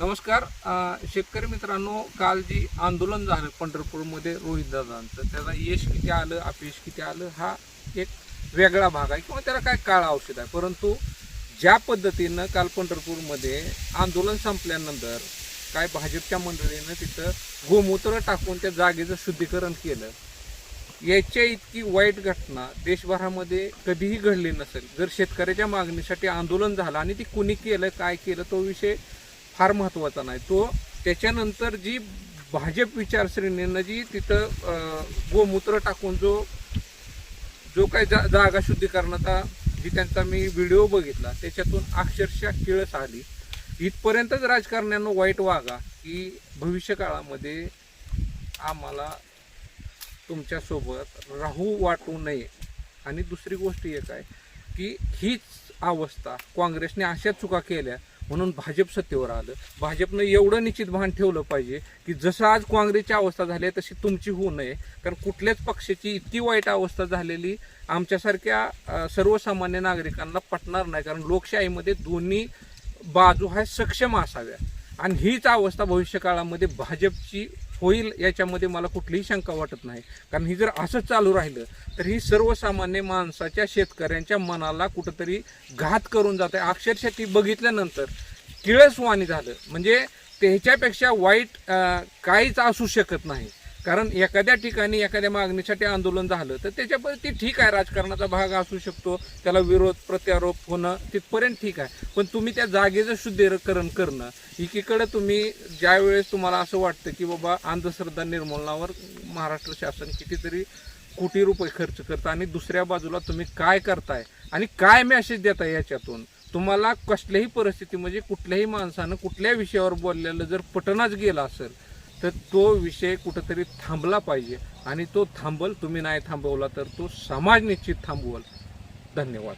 नमस्कार. शेतकरी मित्रांनो, काल जी आंदोलन झालं पंढरपूरमध्ये रोहितदादांचं, त्याला यश किती आलं अपयश किती आलं हा एक वेगळा भाग आहे किंवा त्याला काय काळ औषध आहे. परंतु ज्या पद्धतीनं काल पंढरपूरमध्ये आंदोलन संपल्यानंतर काय भाजपच्या मंडळीनं तिथं गोमूत्र टाकून त्या जागेचं शुद्धीकरण केलं, याच्या इतकी वाईट घटना देशभरामध्ये कधीही घडली नसेल. जर शेतकऱ्याच्या मागणीसाठी आंदोलन झालं आणि ती कुणी केलं काय केलं तो विषय फार महत्त्वाचा नाही. तो त्याच्यानंतर जी भाजप विचारसरणीनं जी तिथं गोमूत्र टाकून जो काही जागा शुद्धीकरणाचा जी त्यांचा मी व्हिडिओ बघितला त्याच्यातून अक्षरशः किळस आली. इथपर्यंतच राजकारण्यांना वाईट वागा की भविष्य काळामध्ये आम्हाला तुमच्यासोबत राहू वाटू नये. आणि दुसरी गोष्ट एक आहे की हीच अवस्था काँग्रेसने अशा चुका केल्या म्हणून भाजप सत्तेवर आलं. भाजपनं एवढं निश्चित भान ठेवलं पाहिजे की जसं आज काँग्रेसची अवस्था झाली आहे तशी तुमची होऊ नये. कारण कुठल्याच पक्षाची इतकी वाईट अवस्था झालेली आमच्यासारख्या सर्वसामान्य नागरिकांना पटणार नाही. कारण लोकशाहीमध्ये दोन्ही बाजू ह्या सक्षम असाव्या आणि हीच अवस्था भविष्यकाळामध्ये भाजपची होईल याच्यामध्ये मला कुठलीही शंका वाटत नाही. कारण ही जर असंच चालू राहिलं तर ही सर्वसामान्य माणसाच्या शेतकऱ्यांच्या मनाला कुठंतरी घात करून जात आहे. अक्षरशः ती बघितल्यानंतर किळसवाणी झालं. म्हणजे त्याच्यापेक्षा वाईट काहीच असू शकत नाही. कारण एखाद्या ठिकाणी एखाद्या मागणीसाठी आंदोलन झालं तर त्याच्यापर्यंत ठीक आहे, राजकारणाचा भाग असू शकतो, त्याला विरोध प्रत्यारोप होणं तिथपर्यंत ठीक आहे. पण तुम्ही त्या जागेचं शुद्धीकरण करणं, एकीकडे तुम्ही ज्यावेळेस तुम्हाला असं वाटतं की बाबा अंधश्रद्धा निर्मूलनावर महाराष्ट्र शासन कितीतरी कोटी रुपये खर्च करतं आणि दुसऱ्या बाजूला तुम्ही काय करताय आणि काय मेसेज देताय, याच्यातून तुम्हाला कसल्याही परिस्थिती म्हणजे कुठल्याही माणसानं कुठल्या विषयावर बोललेलं जर पटनाच गेला असेल तर तो विषय कुठंतरी थांबला पाहिजे. आणि तो थांबल, तुम्ही नाही थांबवला तर तो समाज निश्चित थांबवल. धन्यवाद.